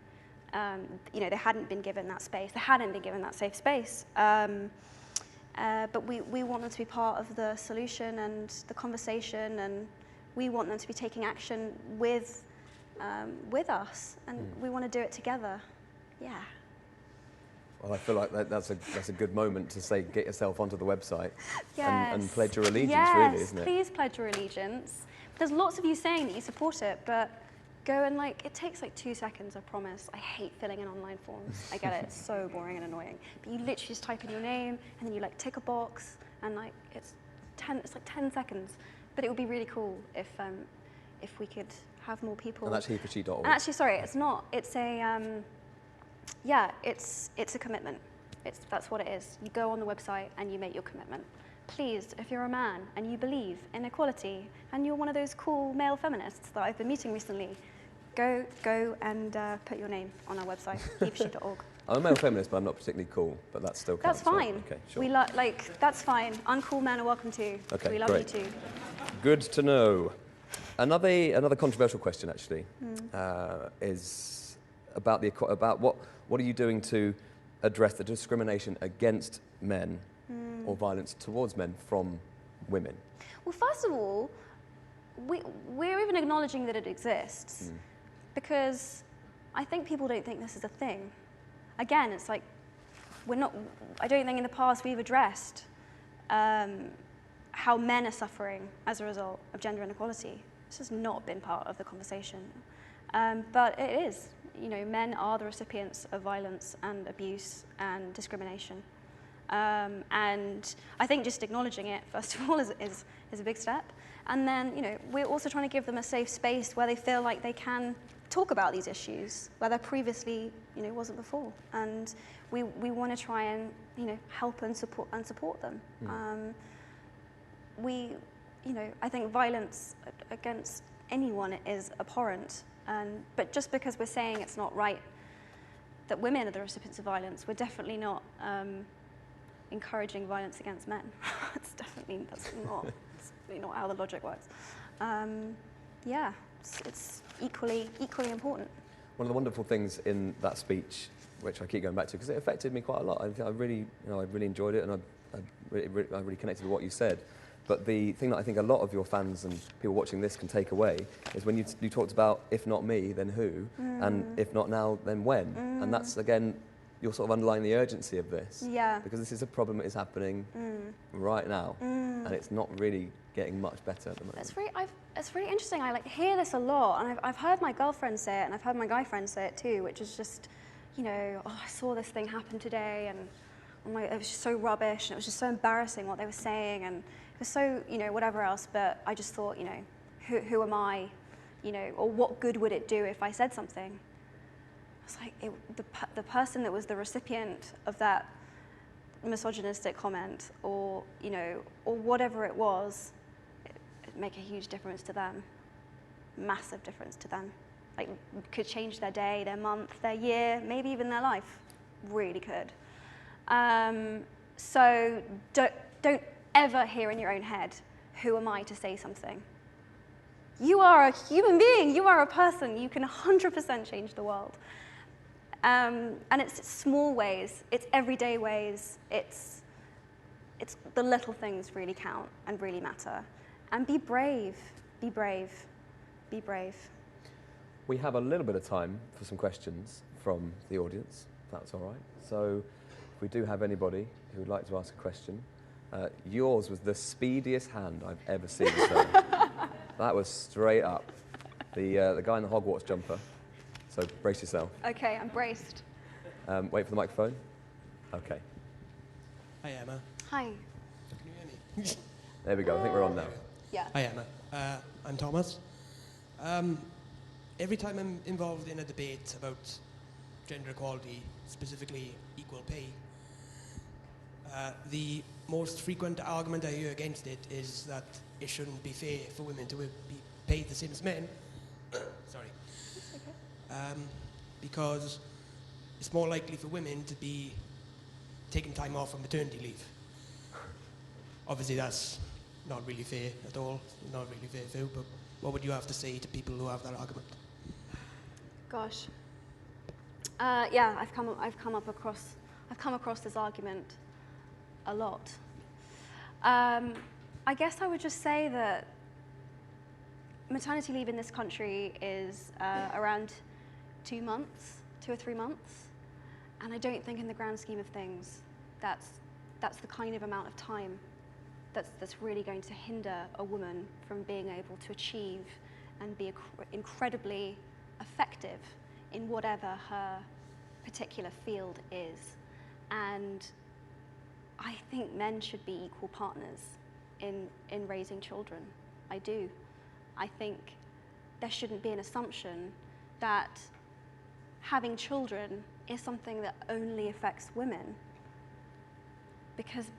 you know, they hadn't been given that space, they hadn't been given that safe space. But we want them to be part of the solution and the conversation, and we want them to be taking action with us, and we want to do it together. Yeah. Well, I feel like that's a good moment to say, get yourself onto the website and pledge your allegiance, yes, really, isn't it? Please pledge your allegiance. There's lots of you saying that you support it, but go and it takes 2 seconds, I promise. I hate filling in online forms. I get it, it's so boring and annoying. But you literally just type in your name, and then you tick a box, and it's 10 seconds. But it would be really cool if we could have more people. And that's HeForShe.org. And actually, sorry, it's not. It's a it's a commitment. That's what it is. You go on the website and you make your commitment. Please, if you're a man and you believe in equality and you're one of those cool male feminists that I've been meeting recently, go and put your name on our website, HeForShe.org. I'm a male feminist, but I'm not particularly cool, but that's still counts. That's fine. Okay, sure. That's fine. Uncool men are welcome too. Okay, we love great. you too. Good to know. Another controversial question, actually, is about what are you doing to address the discrimination against men or violence towards men from women? Well, first of all, we're even acknowledging that it exists because I think people don't think this is a thing. Again, it's I don't think in the past we've addressed how men are suffering as a result of gender inequality. This has not been part of the conversation. But it is. You know, men are the recipients of violence and abuse and discrimination. And I think just acknowledging it, first of all, is a big step. And then, you know, we're also trying to give them a safe space where they feel like they can talk about these issues, where there previously, you know, wasn't before. And we want to try and, you know, help and support them. You know, I think violence against anyone is abhorrent. But just because we're saying it's not right that women are the recipients of violence, we're definitely not encouraging violence against men. That's really not how the logic works. Yeah, it's equally important. One of the wonderful things in that speech, which I keep going back to, because it affected me quite a lot. I really enjoyed it, and I really connected with what you said. But the thing that I think a lot of your fans and people watching this can take away is when you talked about, if not me, then who? And if not now, then when? And that's, again, you're sort of underlying the urgency of this. Yeah. Because this is a problem that is happening right now. And it's not really getting much better at the moment. It's really interesting. I hear this a lot, and I've heard my girlfriend say it, and I've heard my guy friend say it too, which is just, you know, oh, I saw this thing happen today, and it was just so rubbish, and it was just so embarrassing what they were saying, and it was so, you know, whatever else, but I just thought, you know, who am I, you know, or what good would it do if I said something? It's like the person that was the recipient of that misogynistic comment, or, you know, or whatever it was, it'd make a huge difference to them, massive difference to them. Like, could change their day, their month, their year, maybe even their life, really could. So don't ever hear in your own head, who am I to say something? You are a human being, you are a person, you can 100% change the world. And it's small ways, it's everyday ways, it's the little things really count and really matter. And be brave, be brave, be brave. We have a little bit of time for some questions from the audience, if that's all right. So if we do have anybody who would like to ask a question, yours was the speediest hand I've ever seen. So that was straight up. The guy in the Hogwarts jumper. So brace yourself. Okay, I'm braced. Wait for the microphone. Okay. Hi, Emma. Hi. Can you hear me? There we go. I think we're on now. Yeah. Hi, Emma. I'm Thomas. Every time I'm involved in a debate about gender equality, specifically equal pay, the most frequent argument I hear against it is that it shouldn't be fair for women to be paid the same as men. Sorry. Because it's more likely for women to be taking time off on maternity leave. Obviously, that's not really fair at all. Not really fair, Phil, but what would you have to say to people who have that argument? Gosh. Yeah, I've come across this argument a lot. I guess I would just say that maternity leave in this country is around 2 months, 2 or 3 months, and I don't think in the grand scheme of things that's the kind of amount of time that's really going to hinder a woman from being able to achieve and be incredibly effective in whatever her particular field is. And I think men should be equal partners in raising children. I do. I think there shouldn't be an assumption that having children is something that only affects women, because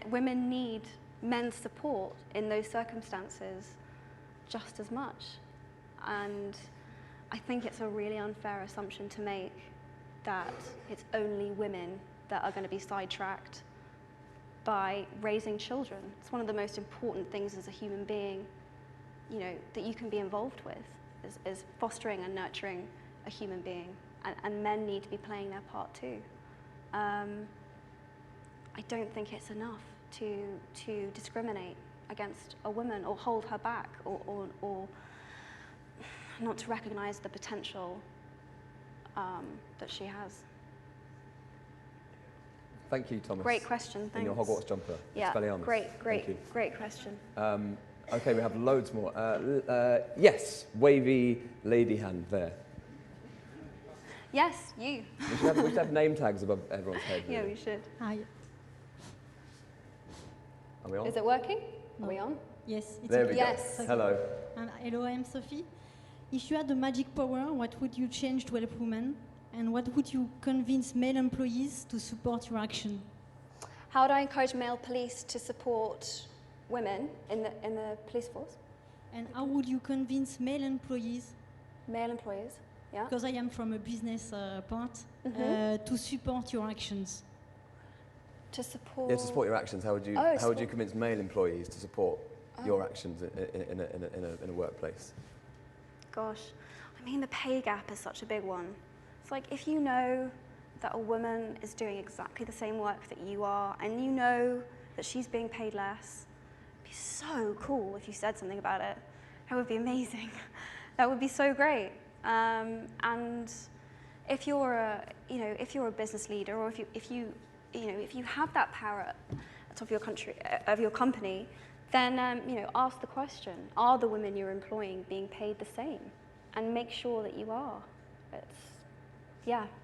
women need men's support in those circumstances just as much. And I think it's a really unfair assumption to make that it's only women that are going to be sidetracked by raising children. It's one of the most important things as a human being, you know, that you can be involved with, is fostering and nurturing a human being. And men need to be playing their part too. I don't think it's enough to discriminate against a woman or hold her back or not to recognise the potential that she has. Thank you, Thomas. Great question, thanks. In your Hogwarts jumper. Yeah, Expelliarmus. great question. Okay, we have loads more. Yes, wavy lady hand there. Yes, you. We should have name tags above everyone's head. Yeah, really. we should. Hi. Are we on? Is it working? No. Are we on? Yes. It's There we okay. Yes. go. Hello. Hello, I'm Sophie. If you had the magic power, what would you change to help women? And what would you convince male employees to support your action? How would I encourage male police to support women in the police force? And how would you convince male employees, Yeah. because I am from a business part, to support your actions? To support. Yeah, to support your actions. How would you convince male employees to support your actions in a workplace? Gosh, I mean, the pay gap is such a big one. It's like, if you know that a woman is doing exactly the same work that you are, and you know that she's being paid less, it'd be so cool if you said something about it. That would be amazing. That would be so great. And if you're a business leader, or if you have that power at the top of your company, then ask the question: are the women you're employing being paid the same? And make sure that you are.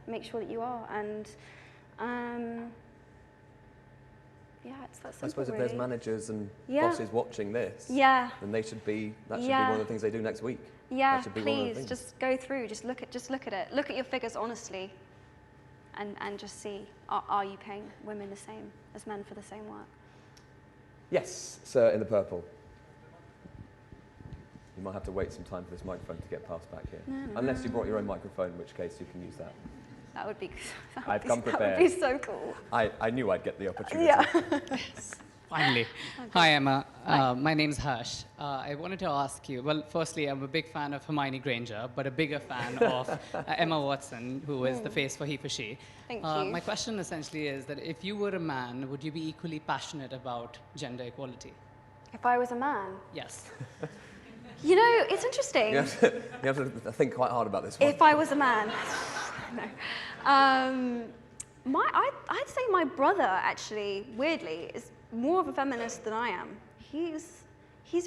Make sure that you are. And it's that simple. I suppose if really. there's managers and bosses watching this, then that should be one of the things they do next week. Yeah, that should be one of the please, things. just go through, just look at it. Look at your figures honestly, and just see, are you paying women the same as men for the same work? Yes, sir, in the purple. You might have to wait some time for this microphone to get passed back here. No. Unless you brought your own microphone, in which case you can use that. That would be. I've come prepared. That would be so cool. I knew I'd get the opportunity. Yeah. Finally. Hi, Emma. My name's HeForShe. I wanted to ask you, well, firstly, I'm a big fan of Hermione Granger, but a bigger fan of Emma Watson, who is the face for HeForShe. Thank you. My question essentially is that if you were a man, would you be equally passionate about gender equality? If I was a man? Yes. You know, it's interesting. You have to think quite hard about this one. If I was a man. No. I'd say my brother, actually, weirdly, is more of a feminist than I am. He's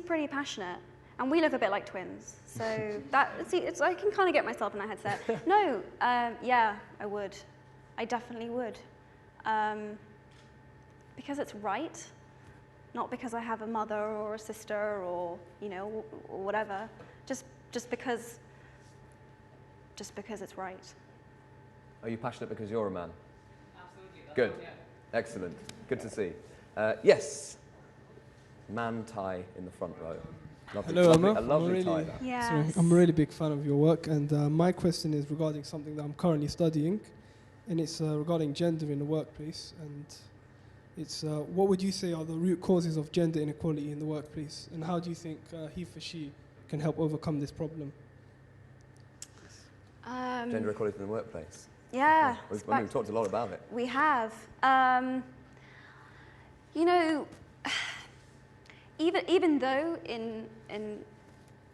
pretty passionate, and we look a bit like twins. So I can kind of get myself in that headset. No, yeah, I would. I definitely would. Because it's right, not because I have a mother or a sister or, you know, or whatever. Just because it's right. Are you passionate because you're a man? Absolutely. Good. Excellent. Good to see. Yes. Man tie in the front row. Lovely, Hello, lovely, Emma. a lovely I'm tie really, there. Yes. sorry, I'm a really big fan of your work, and my question is regarding something that I'm currently studying, and it's regarding gender in the workplace. And it's what would you say are the root causes of gender inequality in the workplace, and how do you think HeForShe can help overcome this problem? Gender equality in the workplace. Yeah. We've talked a lot about it. We have. You know, even though in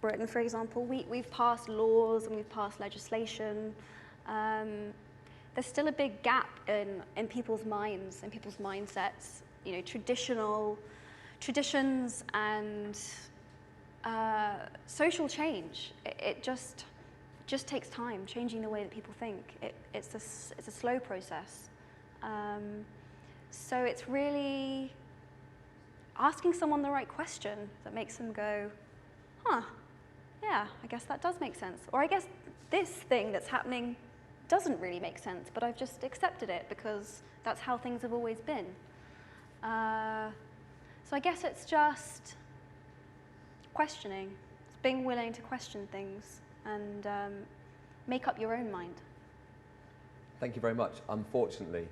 Britain, for example, we've passed laws and we've passed legislation, there's still a big gap in people's minds and people's mindsets. You know, traditions and social change. It just takes time. Changing the way that people think. It's a slow process. So it's really asking someone the right question that makes them go, huh, yeah, I guess that does make sense. Or I guess this thing that's happening doesn't really make sense, but I've just accepted it because that's how things have always been. So I guess it's just questioning. It's being willing to question things and make up your own mind. Thank you very much. Unfortunately,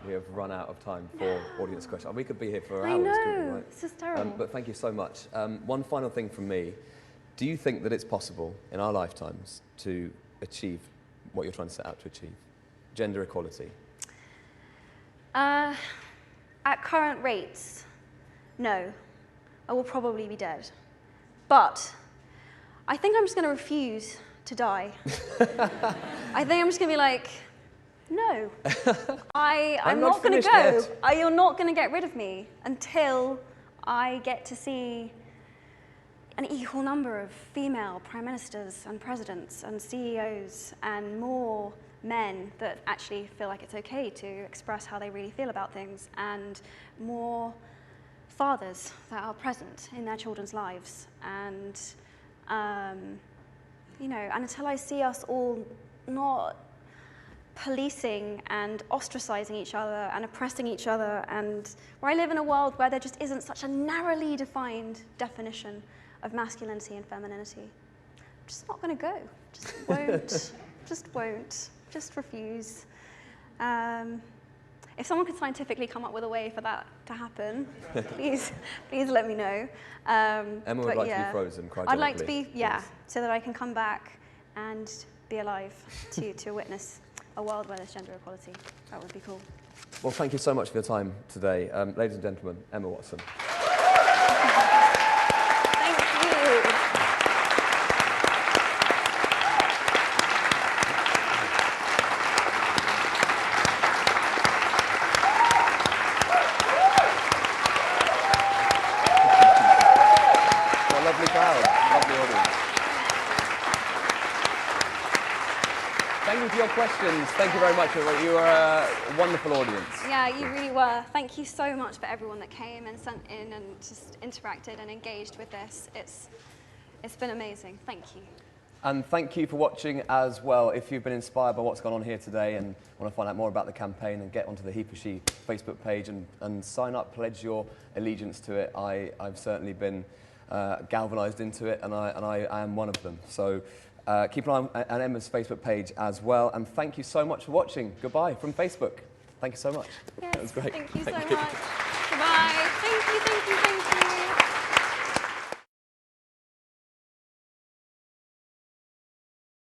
we have run out of time for audience questions. We could be here for I hours, know, couldn't we, right? this is terrible. But thank you so much. One final thing from me. Do you think that it's possible in our lifetimes to achieve what you're trying to set out to achieve? Gender equality? At current rates, no. I will probably be dead. But I think I'm just going to refuse to die. I think I'm just going to be like, no, I'm not going to go. You're not going to get rid of me until I get to see an equal number of female prime ministers and presidents and CEOs and more men that actually feel like it's okay to express how they really feel about things, and more fathers that are present in their children's lives. And, you know, and until I see us all not policing and ostracizing each other and oppressing each other, and where I live in a world where there just isn't such a narrowly defined definition of masculinity and femininity, I'm just not going to go. Just won't. Just won't. Just refuse. If someone could scientifically come up with a way for that to happen, please let me know. Emma would like to be frozen cryogenically. I'd like to be, yeah, so that I can come back and be alive to witness a world where there's gender equality. That would be cool. Well, thank you so much for your time today. Ladies and gentlemen, Emma Watson. Thank you. What a lovely crowd, lovely audience. Thank you for your questions. Thank you very much. You were a wonderful audience. Yeah, you really were. Thank you so much for everyone that came and sent in and just interacted and engaged with this. It's been amazing. Thank you. And thank you for watching as well. If you've been inspired by what's gone on here today and want to find out more about the campaign, and get onto the HeForShe Facebook page and sign up, pledge your allegiance to it. I've certainly been galvanised into it, and I am one of them. So keep an eye on Emma's Facebook page as well. And thank you so much for watching. Goodbye from Facebook. Thank you so much. Yes, That was great. Thank you so much. Goodbye. Thank you, thank you, thank you.